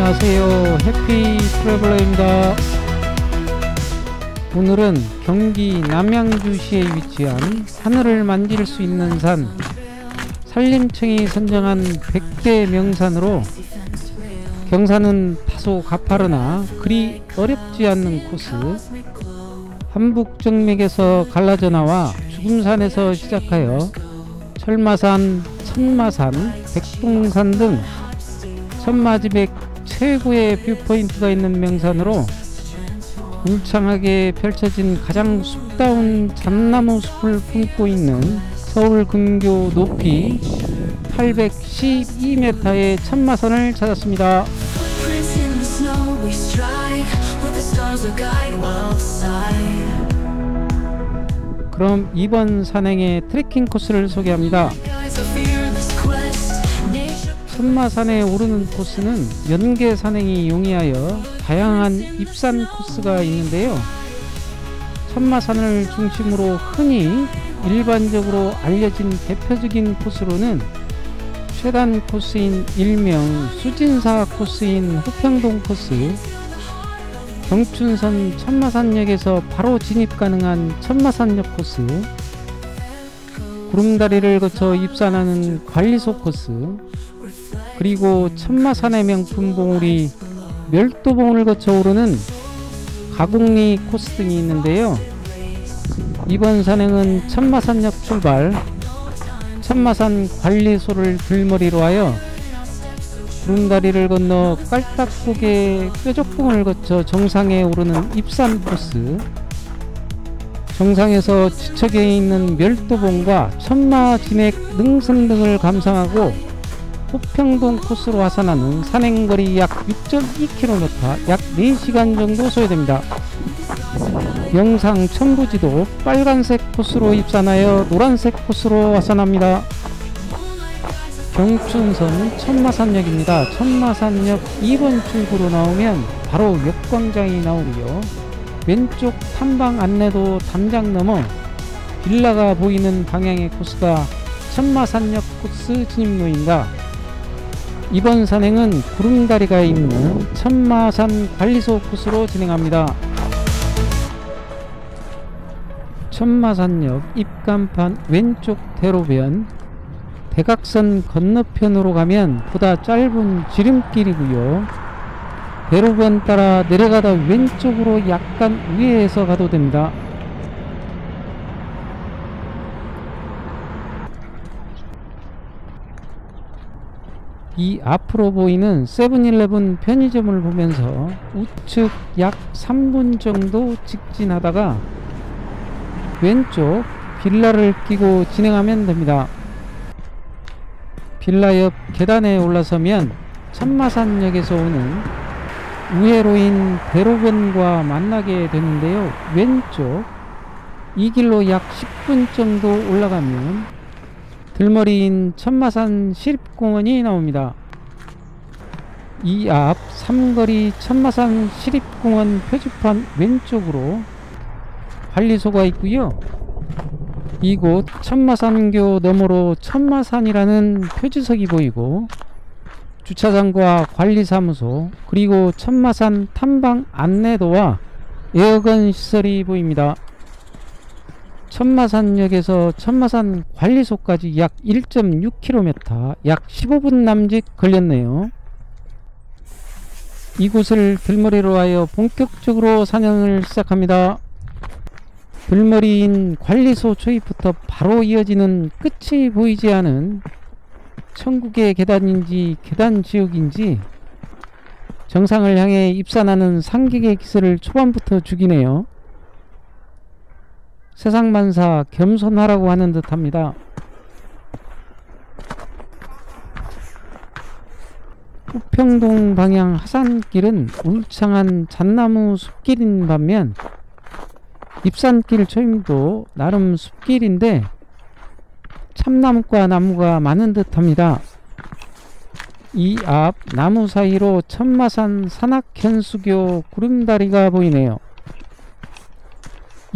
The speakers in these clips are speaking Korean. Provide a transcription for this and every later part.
안녕하세요, 해피 트래블러입니다. 오늘은 경기 남양주시에 위치한 하늘을 만질 수 있는 산, 산림청이 선정한 100대 명산으로 경사는 다소 가파르나 그리 어렵지 않는 코스, 한북정맥에서 갈라져 나와 죽음산에서 시작하여 철마산, 천마산, 백동산 등 천마지백 최고의 뷰포인트가 있는 명산으로 울창하게 펼쳐진 가장 숲다운 잣나무 숲을 품고 있는 서울 근교 높이 812m의 천마산을 찾았습니다. 그럼 이번 산행의 트레킹 코스를 소개합니다. 천마산에 오르는 코스는 연계 산행이 용이하여 다양한 입산 코스가 있는데요. 천마산을 중심으로 흔히 일반적으로 알려진 대표적인 코스로는 최단 코스인 일명 수진사 코스인 호평동 코스, 경춘선 천마산역에서 바로 진입 가능한 천마산역 코스, 구름다리를 거쳐 입산하는 관리소 코스, 그리고 천마산의 명품 봉우리 멸도봉을 거쳐 오르는 가곡리 코스 등이 있는데요. 이번 산행은 천마산역 출발, 천마산 관리소를 들머리로 하여 구름다리를 건너 깔딱고개 뾰족봉을 거쳐 정상에 오르는 입산 코스, 정상에서 지척에 있는 멸도봉과 천마진액 능선 등을 감상하고 호평동 코스로 하산하는 산행거리 약 6.2km, 약 4시간 정도 소요됩니다. 영상 첨부지도 빨간색 코스로 입산하여 노란색 코스로 하산합니다. 경춘선 천마산역입니다. 천마산역 2번 출구로 나오면 바로 역광장이 나오고요. 왼쪽 탐방 안내도 담장 넘어 빌라가 보이는 방향의 코스가 천마산역 코스 진입로입니다. 이번 산행은 구름다리가 있는 천마산 관리소 코스로 진행합니다. 천마산역 입간판 왼쪽 대로변 대각선 건너편으로 가면 보다 짧은 지름길이고요. 대로변 따라 내려가다 왼쪽으로 약간 우회해서 가도 됩니다. 이 앞으로 보이는 세븐일레븐 편의점을 보면서 우측 약 3분 정도 직진하다가 왼쪽 빌라를 끼고 진행하면 됩니다. 빌라 옆 계단에 올라서면 천마산역에서 오는 우회로인 대로변과 만나게 되는데요. 왼쪽 이 길로 약 10분 정도 올라가면 들머리인 천마산 시립공원이 나옵니다. 이 앞 삼거리 천마산 시립공원 표지판 왼쪽으로 관리소가 있고요. 이곳 천마산교 너머로 천마산이라는 표지석이 보이고 주차장과 관리사무소, 그리고 천마산 탐방 안내도와 에어건 시설이 보입니다. 천마산역에서 천마산 관리소까지 약 1.6km, 약 15분 남짓 걸렸네요. 이곳을 들머리로 하여 본격적으로 산행을 시작합니다. 들머리인 관리소 초입부터 바로 이어지는 끝이 보이지 않은 천국의 계단인지 계단 지옥인지 정상을 향해 입산하는 상객의 기세를 초반부터 죽이네요. 세상만사 겸손하라고 하는 듯 합니다. 호평동 방향 하산길은 울창한 잣나무 숲길인 반면 입산길 초임도 나름 숲길인데 참나무과 나무가 많은 듯 합니다. 이 앞 나무 사이로 천마산 산악현수교 구름다리가 보이네요.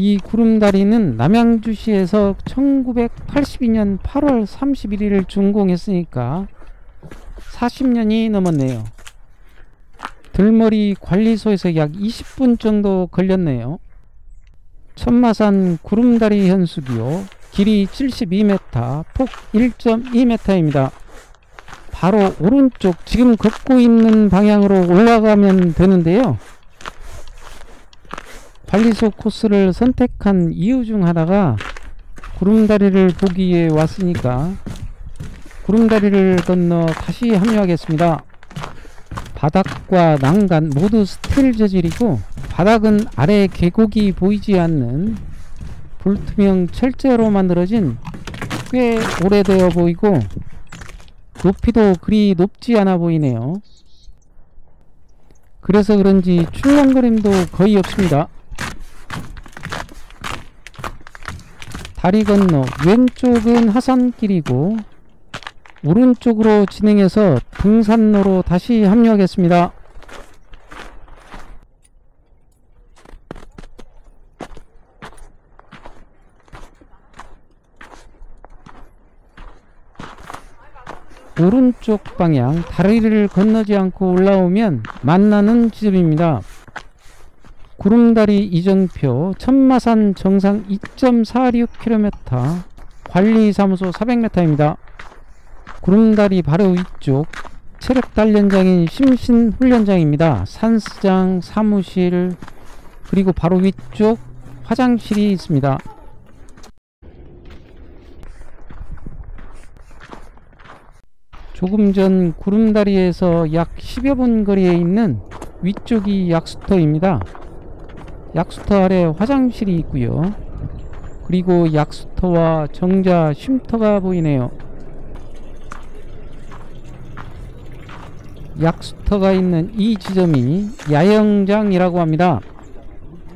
이 구름다리는 남양주시에서 1982년 8월 31일을 준공했으니까 40년이 넘었네요. 들머리 관리소에서 약 20분 정도 걸렸네요. 천마산 구름다리 현수기요. 길이 72m, 폭 1.2m입니다. 바로 오른쪽 지금 걷고 있는 방향으로 올라가면 되는데요. 관리소 코스를 선택한 이유 중 하나가 구름다리를 보기 위해 왔으니까 구름다리를 건너 다시 합류하겠습니다. 바닥과 난간 모두 스틸 재질이고 바닥은 아래 계곡이 보이지 않는 볼트형 철제로 만들어진 꽤 오래되어 보이고 높이도 그리 높지 않아 보이네요. 그래서 그런지 출렁거림도 거의 없습니다. 다리 건너 왼쪽은 하산길이고 오른쪽으로 진행해서 등산로로 다시 합류하겠습니다. 오른쪽 방향 다리를 건너지 않고 올라오면 만나는 지점입니다. 구름다리 이정표 천마산 정상 2.46km 관리사무소 400m입니다. 구름다리 바로 위쪽 체력단련장인 심신훈련장입니다. 산스장, 사무실, 그리고 바로 위쪽 화장실이 있습니다. 조금 전 구름다리에서 약 10여 분 거리에 있는 위쪽이 약수터입니다. 약수터 아래 화장실이 있고요. 그리고 약수터와 정자 쉼터가 보이네요. 약수터가 있는 이 지점이 야영장이라고 합니다.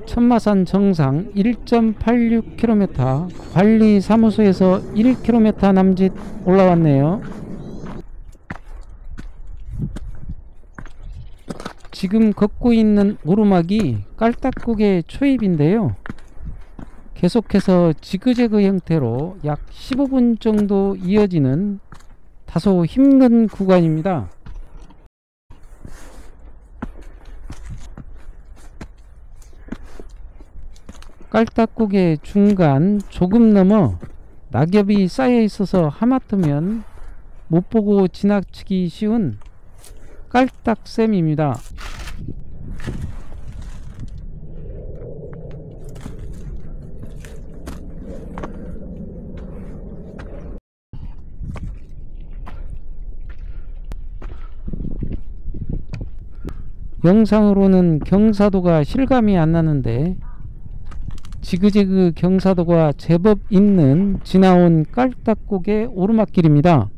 천마산 정상 1.86km 관리사무소에서 1km 남짓 올라왔네요. 지금 걷고 있는 오르막이 깔딱고개 초입인데요. 계속해서 지그재그 형태로 약 15분 정도 이어지는 다소 힘든 구간입니다. 깔딱고개 중간 조금 넘어 낙엽이 쌓여 있어서 하마터면 못 보고 지나치기 쉬운 깔딱샘입니다. 영상으로는 경사도가 실감이 안 나는데 지그재그 경사도가 제법 있는 지나온 깔딱고개 오르막길입니다.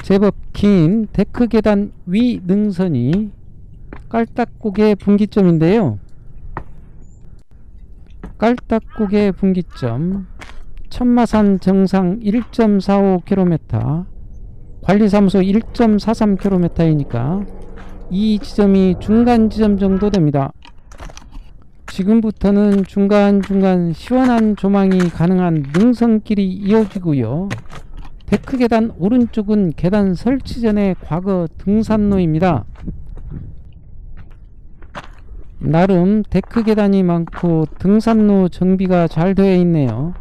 제법 긴 데크 계단 위 능선이 깔딱고개 분기점인데요. 깔딱고개 분기점 천마산 정상 1.45km 관리사무소 1.43km이니까 이 지점이 중간 지점 정도 됩니다. 지금부터는 중간중간 시원한 조망이 가능한 능선길이 이어지고요. 데크 계단 오른쪽은 계단 설치 전의 과거 등산로입니다. 나름 데크 계단이 많고 등산로 정비가 잘 되어 있네요.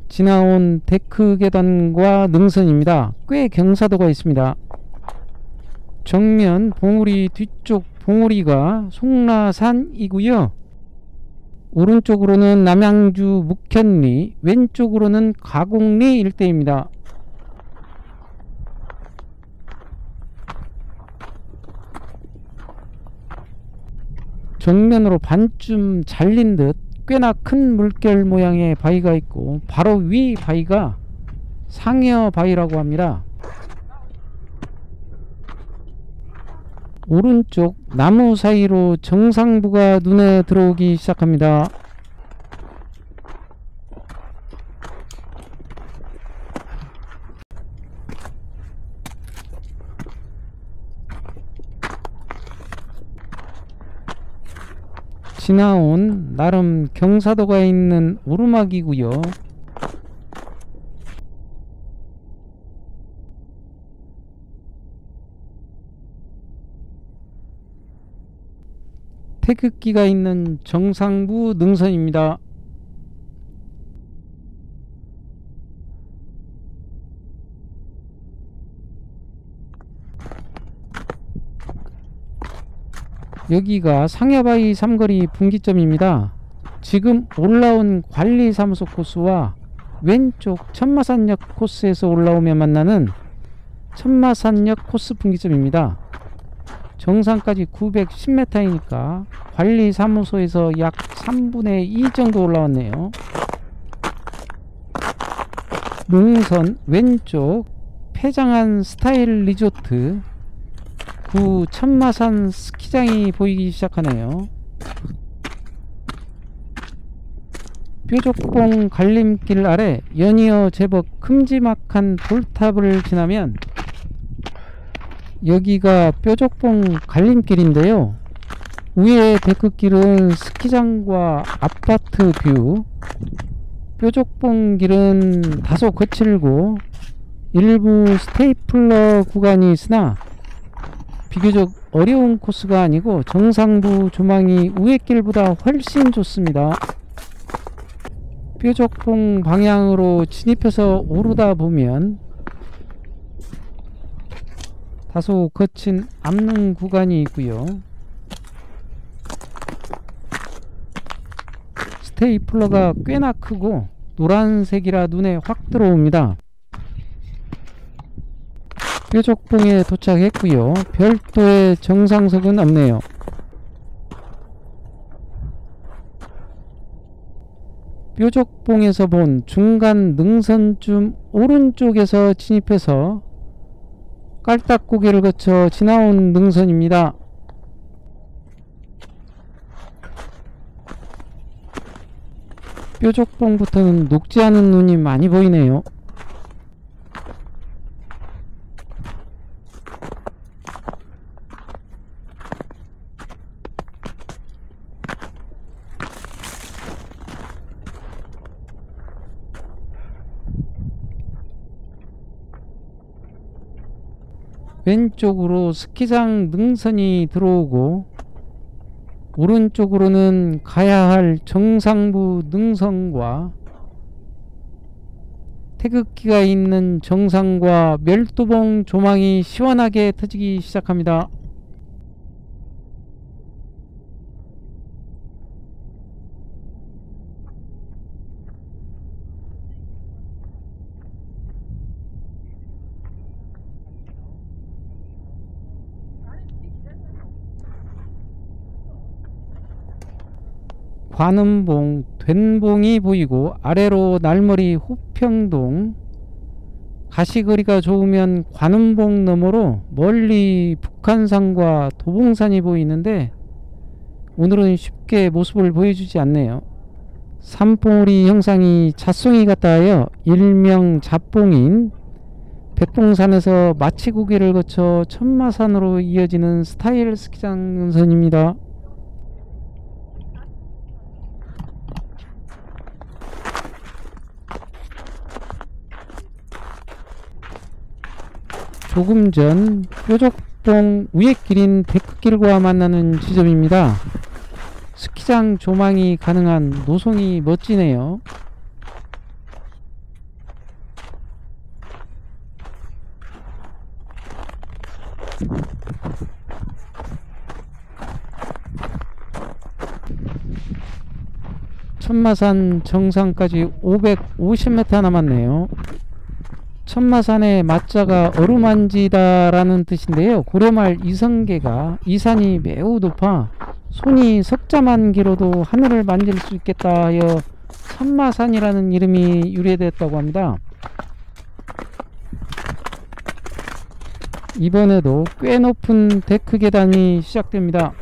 지나온 데크 계단과 능선입니다. 꽤 경사도가 있습니다. 정면 봉우리 뒤쪽 봉우리가 송라산이고요. 오른쪽으로는 남양주 묵현리, 왼쪽으로는 가곡리 일대입니다. 정면으로 반쯤 잘린 듯 꽤나 큰 물결 모양의 바위가 있고 바로 위 바위가 상여 바위라고 합니다. 오른쪽 나무 사이로 정상부가 눈에 들어오기 시작합니다. 지나온 나름 경사도가 있는 오르막이고요. 태극기가 있는 정상부 능선입니다. 여기가 상야바위 삼거리 분기점입니다. 지금 올라온 관리사무소 코스와 왼쪽 천마산역 코스에서 올라오면 만나는 천마산역 코스 분기점입니다. 정상까지 910m이니까 관리사무소에서 약 3분의 2 정도 올라왔네요. 능선 왼쪽 폐장한 스타일 리조트 구 천마산 스키장이 보이기 시작하네요. 뾰족봉 갈림길 아래 연이어 제법 큼지막한 돌탑을 지나면 여기가 뾰족봉 갈림길인데요. 위에 데크길은 스키장과 아파트 뷰, 뾰족봉 길은 다소 거칠고 일부 스테이플러 구간이 있으나 비교적 어려운 코스가 아니고 정상부 조망이 위에 길보다 훨씬 좋습니다. 뾰족봉 방향으로 진입해서 오르다 보면 다소 거친 암릉 구간이 있고요. 스테이플러가 꽤나 크고 노란색이라 눈에 확 들어옵니다. 뾰족봉에 도착했고요. 별도의 정상석은 없네요. 뾰족봉에서 본 중간 능선쯤 오른쪽에서 진입해서 깔딱고개를 거쳐 지나온 능선입니다. 뾰족봉부터는 녹지 않은 눈이 많이 보이네요. 왼쪽으로 스키장 능선이 들어오고 오른쪽으로는 가야 할 정상부 능선과 태극기가 있는 정상과 멸도봉 조망이 시원하게 터지기 시작합니다. 관음봉, 된봉이 보이고 아래로 날머리 호평동, 가시거리가 좋으면 관음봉 너머로 멀리 북한산과 도봉산이 보이는데 오늘은 쉽게 모습을 보여주지 않네요. 산봉우리 형상이 잣송이 같다 하여 일명 잣봉인 백봉산에서 마치고개를 거쳐 천마산으로 이어지는 스타일 스키장 능선입니다. 조금 전 뾰족봉 위에 길인 데크길과 만나는 지점입니다. 스키장 조망이 가능한 노송이 멋지네요. 천마산 정상까지 550m 남았네요. 천마산의 마자가 어루만지다 라는 뜻인데요. 고려말 이성계가 이 산이 매우 높아 손이 석자만 길어도 하늘을 만질 수 있겠다 하여 천마산이라는 이름이 유래됐다고 합니다. 이번에도 꽤 높은 데크 계단이 시작됩니다.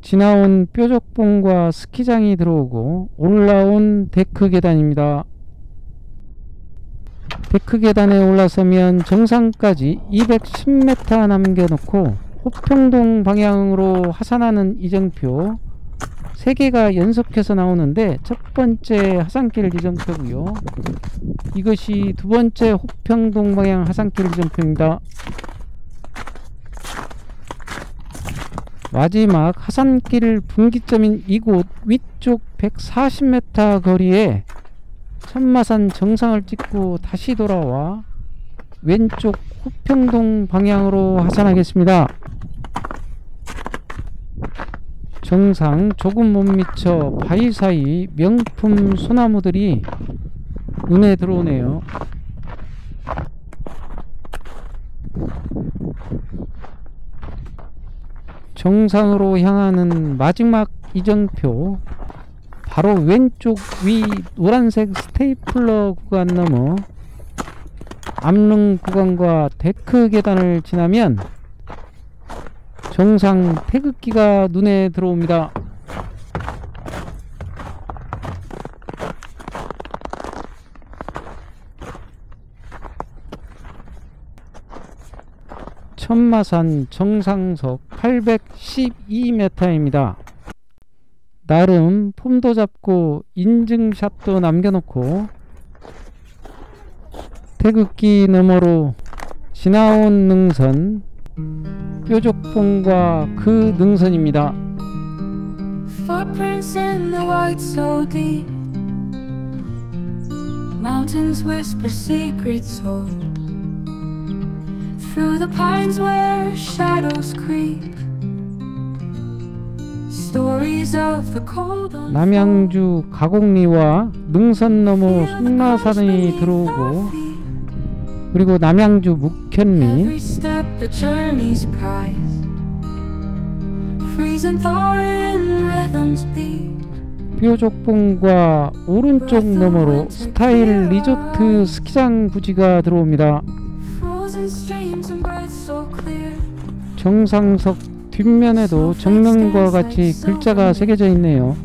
지나온 뾰족봉과 스키장이 들어오고 올라온 데크 계단입니다. 데크 계단에 올라서면 정상까지 210m 남겨놓고 호평동 방향으로 하산하는 이정표 3개가 연속해서 나오는데 첫 번째 하산길 지정표고요. 이것이 두 번째 호평동 방향 하산길 지정표입니다. 마지막 하산길 분기점인 이곳 위쪽 140m 거리에 천마산 정상을 찍고 다시 돌아와 왼쪽 호평동 방향으로 하산하겠습니다. 정상 조금 못 미쳐 바위 사이 명품 소나무들이 눈에 들어오네요. 정상으로 향하는 마지막 이정표, 바로 왼쪽 위 노란색 스테이플러 구간 넘어 암릉 구간과 데크 계단을 지나면 정상 태극기가 눈에 들어옵니다. 천마산 정상석 812m입니다. 나름 폼도 잡고 인증샷도 남겨놓고 태극기 너머로 지나온 능선 뾰족봉과 그 능선입니다. Footprints in the white so deep. Mountains whisper secrets hold. Through the pines where shadows creep. Stories of the cold. 남양주 가곡리와 능선 너머 송나산이 들어오고, 그리고 남양주 묵현리, 뾰족봉과 오른쪽 너머로 스타일 리조트 스키장 부지가 들어옵니다. 정상석 뒷면에도 정면과 같이 글자가 새겨져 있네요.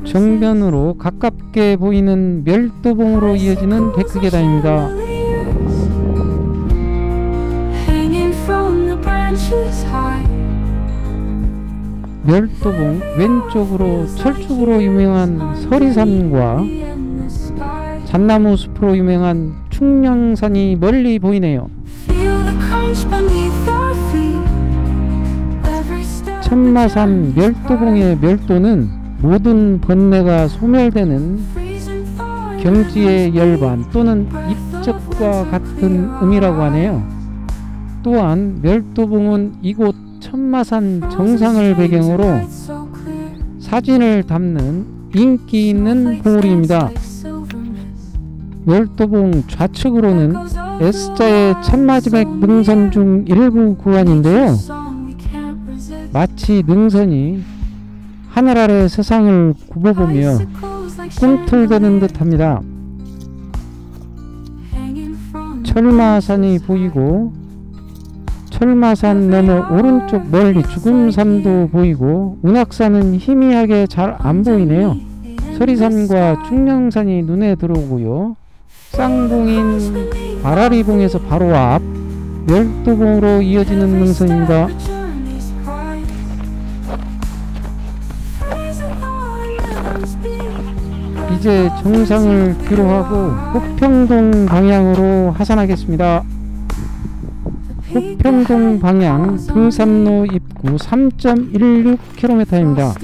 정면으로 가깝게 보이는 멸도봉으로 이어지는 데크 계단입니다. 멸도봉 왼쪽으로 철쭉으로 유명한 서리산과 잣나무 숲으로 유명한 충령산이 멀리 보이네요. 천마산 멸도봉의 멸도는 모든 번뇌가 소멸되는 경지의 열반 또는 입적과 같은 의미라고 하네요. 또한 멸도봉은 이곳 천마산 정상을 배경으로 사진을 담는 인기 있는 봉우리입니다. 멸도봉 좌측으로는 S자의 천마지맥 능선 중 일부 구간인데요. 마치 능선이 하늘 아래 세상을 굽어보며 꿈틀대는 듯합니다. 철마산이 보이고, 철마산 너머 오른쪽 멀리 죽음산도 보이고, 운악산은 희미하게 잘 안 보이네요. 서리산과 충령산이 눈에 들어오고요. 쌍봉인 바라리봉에서 바로 앞 멸도봉으로 이어지는 능선입니다. 이제 정상을 뒤로하고 호평동 방향으로 하산하겠습니다. 호평동 방향 등산로 입구 3.16km입니다.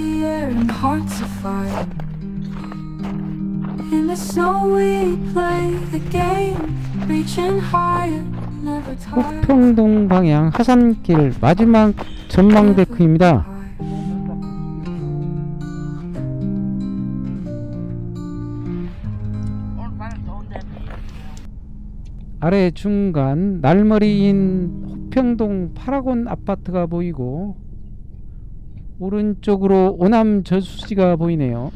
호평동 방향 하산길 마지막 전망데크입니다. 아래 중간 날머리인 호평동 파라곤 아파트가 보이고, 오른쪽으로 오남 저수지가 보이네요.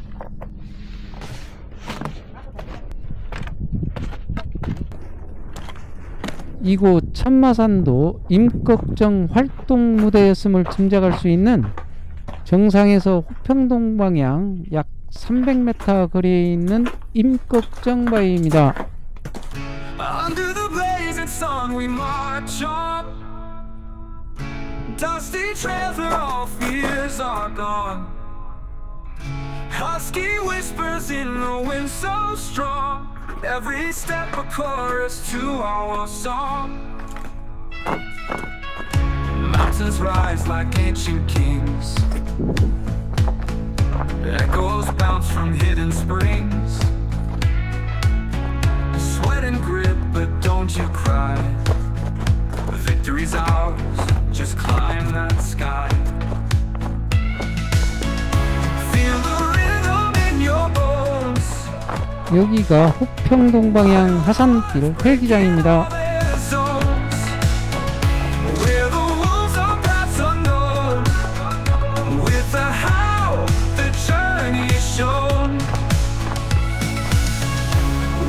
이곳 천마산도 임꺽정 활동 무대였음을 짐작할 수 있는 정상에서 호평동 방향 약 300m 거리에 있는 임꺽정 바위입니다. sun we march on. Dusty trails where all fears are gone. Husky whispers in the wind so strong. Every step a chorus to our song. Mountains rise like ancient kings. Echoes bounce from hidden springs. Sweat and grip, but don't you cry. Victory's ours, just climb that sky. Feel the rhythm in your bones. 여기가 호평동 방향 하산길 헬기장입니다. Where the wolves are past unknown. With a howl, the journey is shown.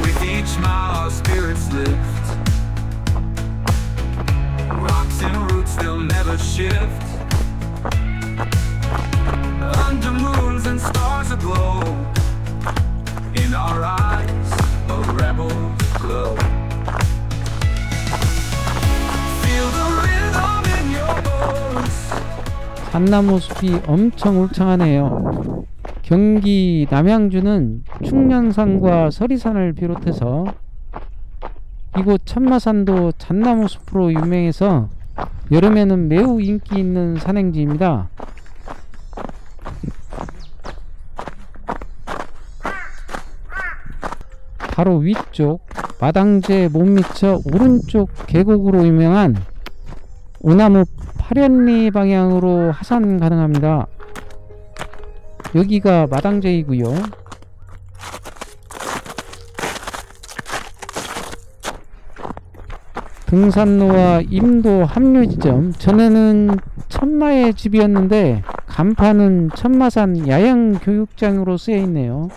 With each mile our spirits lift. Rocks and roots, they'll never shift. Under moons and stars aglow. In our eyes, a rebel's glow. Feel the rhythm in your bones. 산나무 숲이 엄청 울창하네요. 경기 남양주는 충년산과 서리산을 비롯해서 이곳 천마산도 잣나무 숲으로 유명해서 여름에는 매우 인기 있는 산행지입니다. 바로 위쪽 마당제 못 미쳐 오른쪽 계곡으로 유명한 오나무 파련리 방향으로 하산 가능합니다. 여기가 마당제이고요. 등산로와 임도 합류 지점. 전에는 천마의 집이었는데 간판은 천마산 야영교육장으로 쓰여 있네요.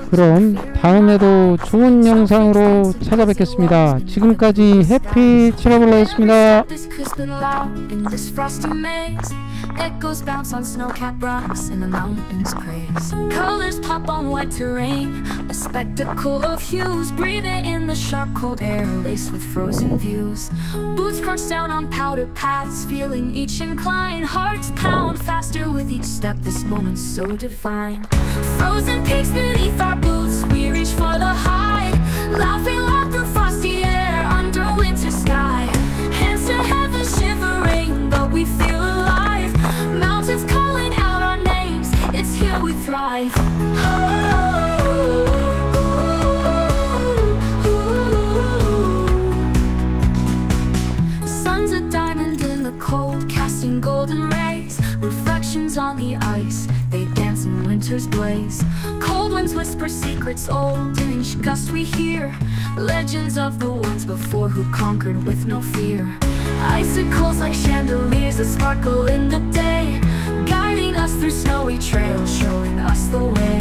그럼 다음에도 좋은 영상으로 찾아뵙겠습니다. 지금까지 해피 트래블러였습니다. Echoes bounce on snow-capped rocks and the mountains praise. Colors pop on white terrain, a spectacle of hues. Breathing in the sharp cold air, laced with frozen views. Boots crunch down on powdered paths, feeling each incline. Hearts pound faster with each step, this moment's so divine. Frozen peaks beneath our boots, we reach for the high. Laughing loud through frosty air, under winter sky. Hands to heaven shivering, but we feel alive. Mountains calling out our names, it's here we thrive. Sun's a diamond in the cold, casting golden rays. Reflections on the ice, they dance in winter's blaze. Cold winds whisper secrets old, in each gust we hear legends of the ones before who conquered with no fear. Icicles like chandeliers that sparkle in the day, guiding us through snowy trails, showing us the way.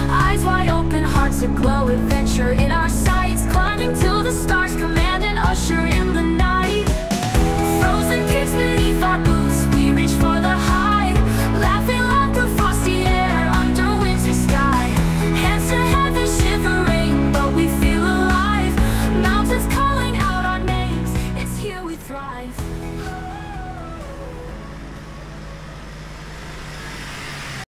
Eyes wide open, hearts aglow, adventure in our